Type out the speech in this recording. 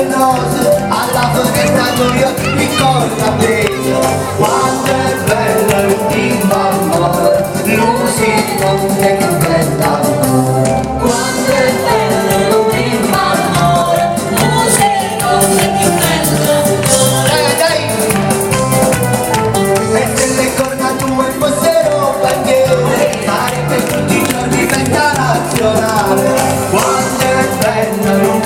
nose, alla finestra io ricordo bene. Quanto è bella l'ultima amore, Lucy non è più bella. Quanto è bella l'ultima amore, Lucy non è più bella. Dai! E se le corna tue fossero bandiere, sarebbe tutti i giorni festa nazionale. Quanto è bella l'ultima